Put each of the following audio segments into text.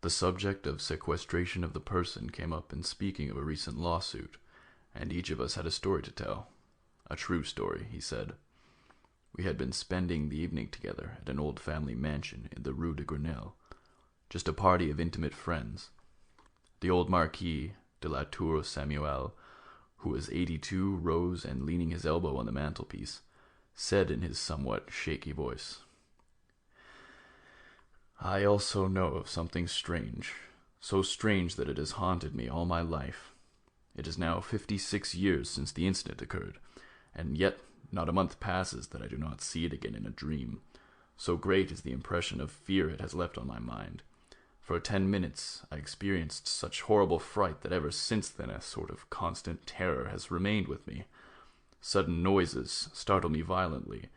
The subject of sequestration of the person came up in speaking of a recent lawsuit, and each of us had a story to tell. A true story, he said. We had been spending the evening together at an old family mansion in the Rue de Grenelle, just a party of intimate friends. The old Marquis de la Tour Samuel, who was 82, rose and, leaning his elbow on the mantelpiece, said in his somewhat shaky voice, "I also know of something strange, so strange that it has haunted me all my life. It is now 56 years since the incident occurred, and yet not a month passes that I do not see it again in a dream. So great is the impression of fear it has left on my mind. For 10 minutes I experienced such horrible fright that ever since then a sort of constant terror has remained with me. Sudden noises startle me violently,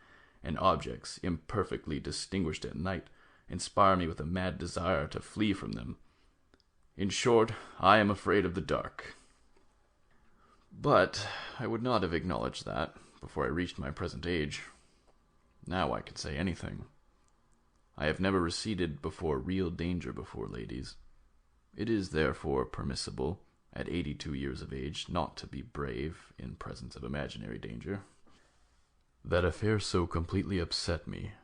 and objects, imperfectly distinguished at night, inspire me with a mad desire to flee from them. In short, I am afraid of the dark." But I would not have acknowledged that before I reached my present age. Now I can say anything. I have never receded before real danger before ladies. It is therefore permissible, at 82 years of age, not to be brave in presence of imaginary danger. That affair so completely upset me,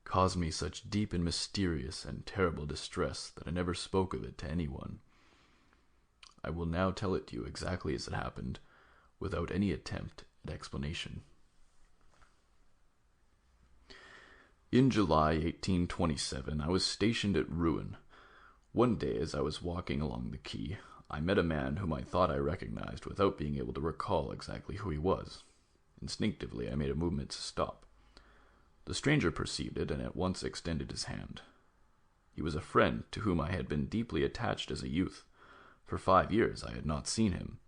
caused me such deep and mysterious and terrible distress that I never spoke of it to anyone. I will now tell it to you exactly as it happened, without any attempt at explanation. In July 1827, I was stationed at Rouen. One day, as I was walking along the quay, I met a man whom I thought I recognized without being able to recall exactly who he was. Instinctively, I made a movement to stop. The stranger perceived it and at once extended his hand. He was a friend to whom I had been deeply attached as a youth. For 5 years I had not seen him.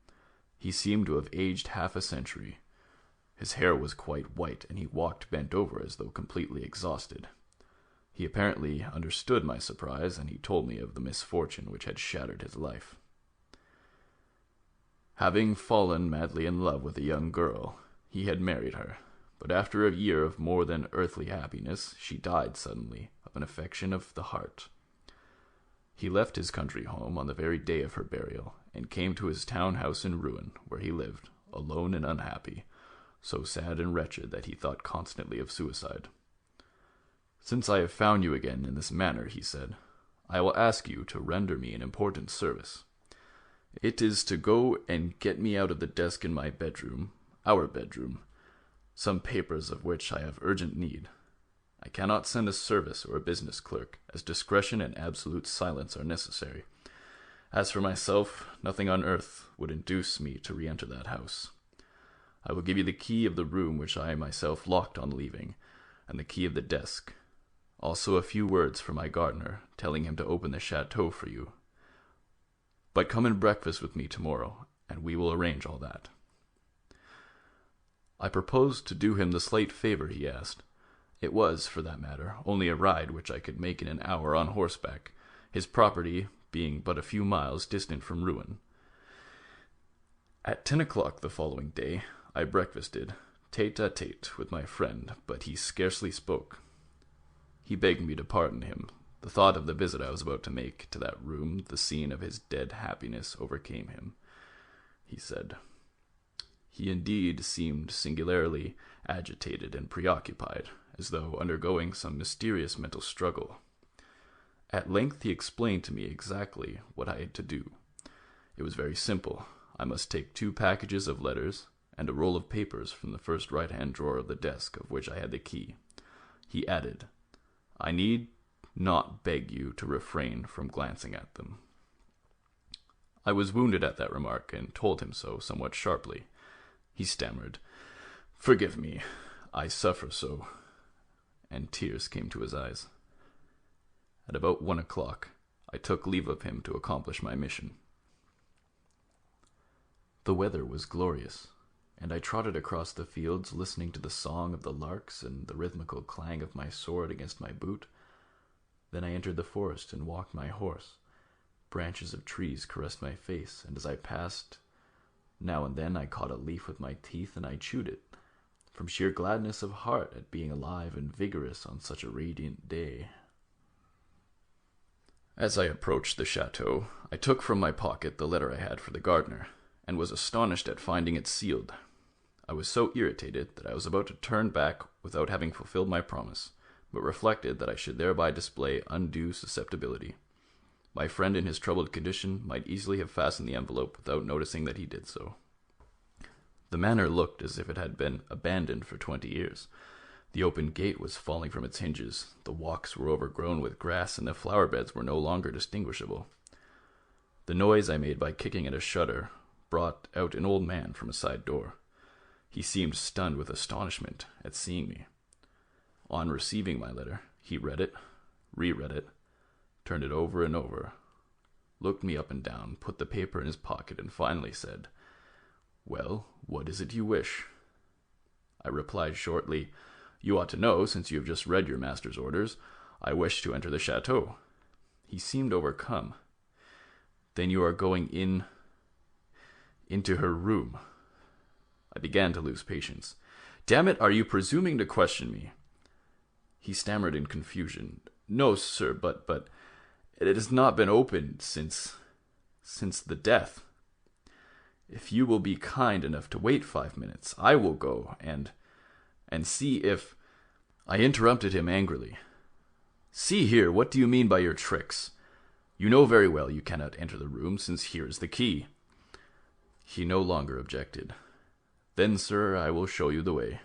He seemed to have aged half a century. His hair was quite white, and he walked bent over as though completely exhausted. He apparently understood my surprise, and he told me of the misfortune which had shattered his life. Having fallen madly in love with a young girl, he had married her, but after a year of more than earthly happiness, she died suddenly of an affection of the heart. He left his country home on the very day of her burial, and came to his town house in Rouen, where he lived, alone and unhappy, so sad and wretched that he thought constantly of suicide. "Since I have found you again in this manner," he said, "I will ask you to render me an important service. It is to go and get me out of the desk in my bedroom, our bedroom, some papers of which I have urgent need. I cannot send a service or a business clerk, as discretion and absolute silence are necessary. As for myself, nothing on earth would induce me to re-enter that house. I will give you the key of the room which I myself locked on leaving, and the key of the desk. Also a few words for my gardener, telling him to open the chateau for you. But come and breakfast with me tomorrow, and we will arrange all that." I proposed to do him the slight favor he asked. It was, for that matter, only a ride which I could make in an hour on horseback, his property being but a few miles distant from Rouen. At 10 o'clock the following day, I breakfasted, tete-a-tete with my friend, but he scarcely spoke. He begged me to pardon him. The thought of the visit I was about to make to that room, the scene of his dead happiness, overcame him. He said, he indeed seemed singularly agitated and preoccupied, as though undergoing some mysterious mental struggle. At length he explained to me exactly what I had to do. It was very simple. I must take 2 packages of letters and a roll of papers from the first right-hand drawer of the desk, of which I had the key. He added, "I need not beg you to refrain from glancing at them." I was wounded at that remark, and told him so, somewhat sharply. He stammered, "Forgive me, I suffer so," and tears came to his eyes. At about 1 o'clock, I took leave of him to accomplish my mission. The weather was glorious, and I trotted across the fields listening to the song of the larks and the rhythmical clang of my sword against my boot. Then I entered the forest and walked my horse. Branches of trees caressed my face, and as I passed, now and then I caught a leaf with my teeth and I chewed it, from sheer gladness of heart at being alive and vigorous on such a radiant day. As I approached the chateau, I took from my pocket the letter I had for the gardener, and was astonished at finding it sealed. I was so irritated that I was about to turn back without having fulfilled my promise, but reflected that I should thereby display undue susceptibility. My friend in his troubled condition might easily have fastened the envelope without noticing that he did so. The manor looked as if it had been abandoned for 20 years. The open gate was falling from its hinges, the walks were overgrown with grass, and the flower beds were no longer distinguishable. The noise I made by kicking at a shutter brought out an old man from a side door. He seemed stunned with astonishment at seeing me. On receiving my letter, he read it, reread it, turned it over and over, looked me up and down, put the paper in his pocket, and finally said, "Well, what is it you wish?" I replied shortly, "You ought to know, since you have just read your master's orders. I wish to enter the chateau." He seemed overcome. "Then you are going into her room." I began to lose patience. "Damn it, are you presuming to question me?" He stammered in confusion. "No, sir, but it has not been opened since the death. If you will be kind enough to wait 5 minutes, I will go and see if—" I interrupted him angrily. "See here, what do you mean by your tricks? You know very well you cannot enter the room, since here is the key." He no longer objected. "Then, sir, I will show you the way.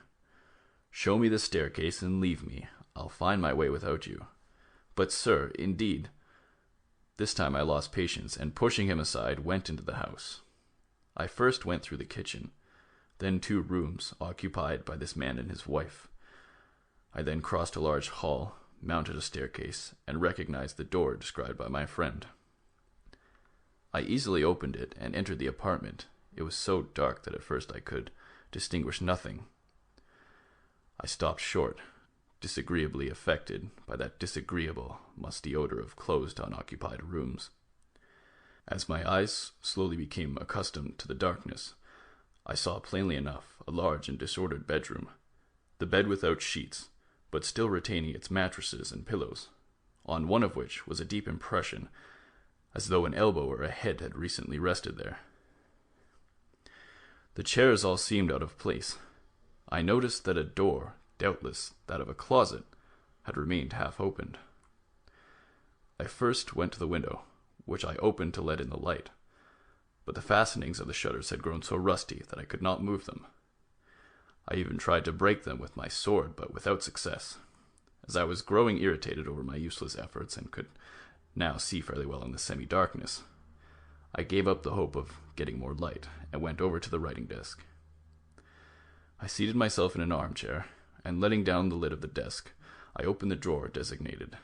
Show me the staircase and leave me. I'll find my way without you." "But, sir, indeed—" This time I lost patience, and pushing him aside, went into the house. I first went through the kitchen, then 2 rooms occupied by this man and his wife. I then crossed a large hall, mounted a staircase, and recognized the door described by my friend. I easily opened it and entered the apartment. It was so dark that at first I could distinguish nothing. I stopped short, disagreeably affected by that disagreeable, musty odor of closed, unoccupied rooms. As my eyes slowly became accustomed to the darkness, I saw plainly enough a large and disordered bedroom, the bed without sheets, but still retaining its mattresses and pillows, on one of which was a deep impression, as though an elbow or a head had recently rested there. The chairs all seemed out of place. I noticed that a door, doubtless that of a closet, had remained half opened. I first went to the window, which I opened to let in the light, but the fastenings of the shutters had grown so rusty that I could not move them. I even tried to break them with my sword, but without success. As I was growing irritated over my useless efforts, and could now see fairly well in the semi-darkness, I gave up the hope of getting more light, and went over to the writing desk. I seated myself in an armchair, and letting down the lid of the desk, I opened the drawer designated.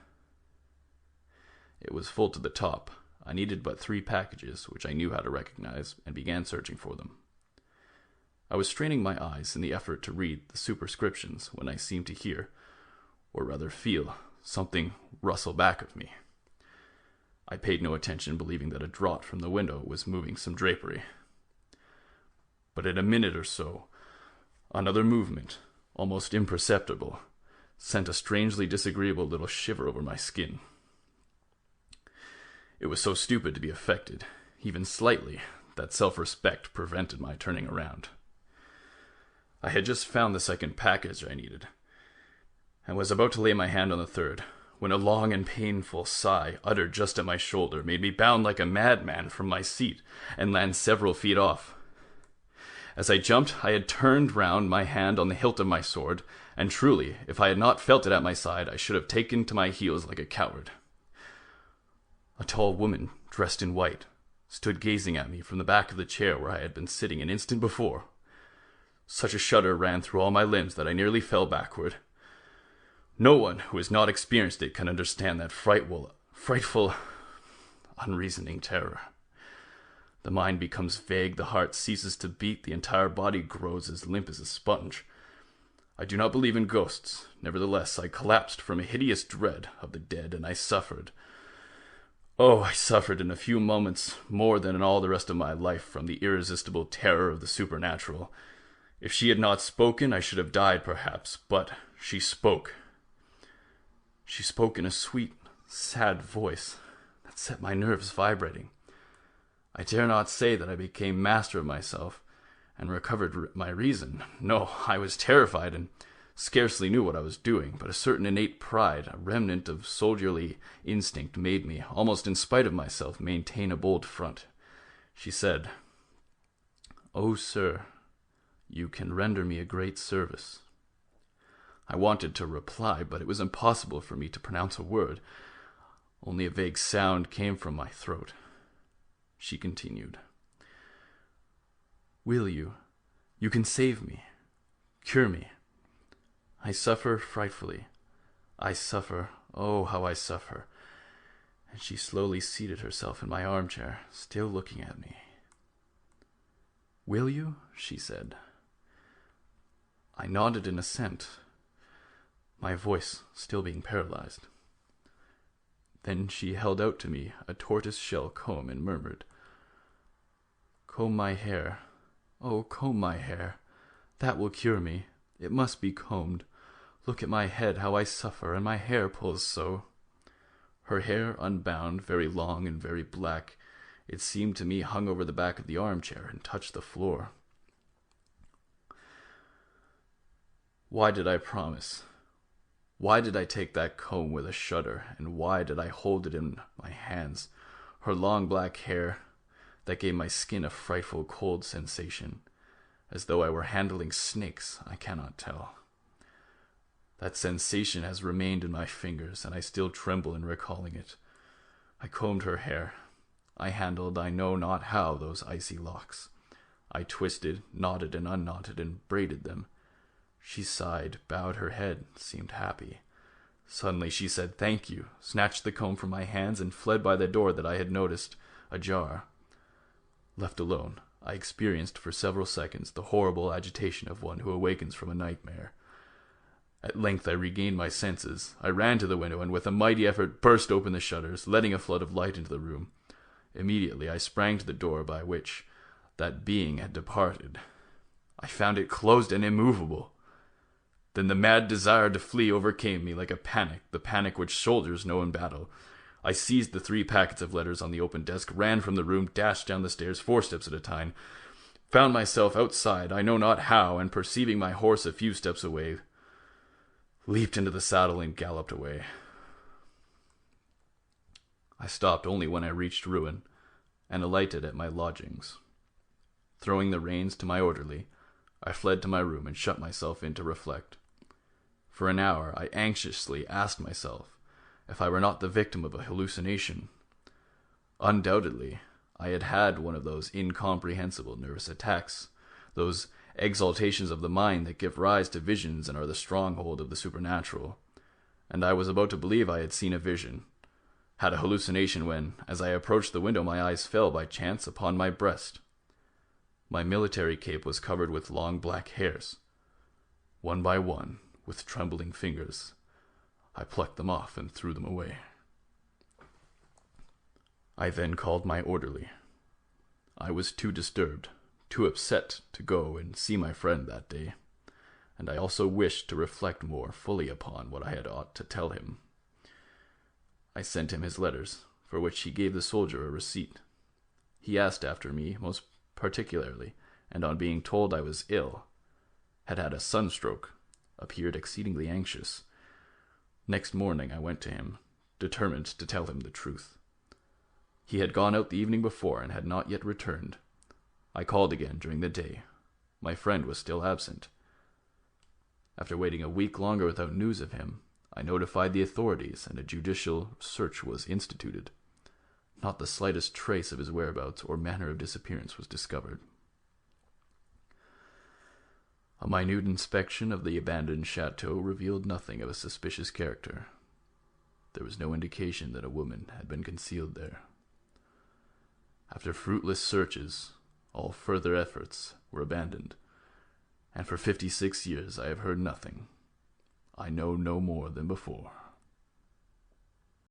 It was full to the top. I needed but 3 packages, which I knew how to recognize, and began searching for them. I was straining my eyes in the effort to read the superscriptions when I seemed to hear, or rather feel, something rustle back of me. I paid no attention, believing that a draught from the window was moving some drapery. But in a minute or so, another movement, almost imperceptible, sent a strangely disagreeable little shiver over my skin. It was so stupid to be affected, even slightly, that self-respect prevented my turning around. I had just found the 2nd package I needed, and was about to lay my hand on the 3rd, when a long and painful sigh, uttered just at my shoulder, made me bound like a madman from my seat, and land several feet off. As I jumped, I had turned round, my hand on the hilt of my sword, and truly, if I had not felt it at my side, I should have taken to my heels like a coward. A tall woman, dressed in white, stood gazing at me from the back of the chair where I had been sitting an instant before. Such a shudder ran through all my limbs that I nearly fell backward. No one who has not experienced it can understand that frightful, unreasoning terror. The mind becomes vague, the heart ceases to beat, the entire body grows as limp as a sponge. I do not believe in ghosts. Nevertheless, I collapsed from a hideous dread of the dead, and I suffered. Oh, I suffered in a few moments more than in all the rest of my life from the irresistible terror of the supernatural. If she had not spoken, I should have died, perhaps, but she spoke. She spoke in a sweet, sad voice It set my nerves vibrating. I dare not say that I became master of myself and recovered my reason. No, I was terrified and scarcely knew what I was doing, but a certain innate pride, a remnant of soldierly instinct, made me, almost in spite of myself, maintain a bold front. She said, "Oh, sir, you can render me a great service." I wanted to reply, but it was impossible for me to pronounce a word. Only a vague sound came from my throat. She continued, "Will you? You can save me. Cure me. I suffer frightfully. I suffer, oh, how I suffer." And she slowly seated herself in my armchair, still looking at me. "Will you?" she said. I nodded in assent, my voice still being paralyzed. Then she held out to me a tortoise-shell comb and murmured, "Comb my hair. Oh, comb my hair. That will cure me. It must be combed. Look at my head, how I suffer, and my hair pulls so." Her hair unbound, very long and very black, it seemed to me hung over the back of the armchair and touched the floor. Why did I promise? Why did I take that comb with a shudder, and why did I hold it in my hands? Her long black hair, that gave my skin a frightful cold sensation, as though I were handling snakes, I cannot tell. That sensation has remained in my fingers, and I still tremble in recalling it. I combed her hair. I handled, I know not how, those icy locks. I twisted, knotted, and unknotted, and braided them. She sighed, bowed her head, seemed happy. Suddenly she said "Thank you," snatched the comb from my hands, and fled by the door that I had noticed ajar. Left alone, I experienced for several seconds the horrible agitation of one who awakens from a nightmare. At length I regained my senses. I ran to the window, and with a mighty effort burst open the shutters, letting a flood of light into the room. Immediately I sprang to the door by which that being had departed. I found it closed and immovable. Then the mad desire to flee overcame me like a panic, the panic which soldiers know in battle. I seized the 3 packets of letters on the open desk, ran from the room, dashed down the stairs 4 steps at a time, found myself outside, I know not how, and perceiving my horse a few steps away, leaped into the saddle and galloped away. I stopped only when I reached Rouen, and alighted at my lodgings. Throwing the reins to my orderly, I fled to my room and shut myself in to reflect. For an hour I anxiously asked myself if I were not the victim of a hallucination. Undoubtedly, I had had one of those incomprehensible nervous attacks, those exaltations of the mind that give rise to visions and are the stronghold of the supernatural, and I was about to believe I had seen a vision, had a hallucination when, as I approached the window, my eyes fell by chance upon my breast. My military cape was covered with long black hairs. One by one, with trembling fingers, I plucked them off and threw them away. I then called my orderly. I was too disturbed, too upset to go and see my friend that day, and I also wished to reflect more fully upon what I had ought to tell him. I sent him his letters, for which he gave the soldier a receipt. He asked after me most particularly, and on being told I was ill, had had a sunstroke, appeared exceedingly anxious. Next morning I went to him, determined to tell him the truth. He had gone out the evening before and had not yet returned. I called again during the day. My friend was still absent. After waiting a week longer without news of him, I notified the authorities, and a judicial search was instituted. Not the slightest trace of his whereabouts or manner of disappearance was discovered. A minute inspection of the abandoned chateau revealed nothing of a suspicious character. There was no indication that a woman had been concealed there. After fruitless searches, all further efforts were abandoned, and for 56 years I have heard nothing. I know no more than before.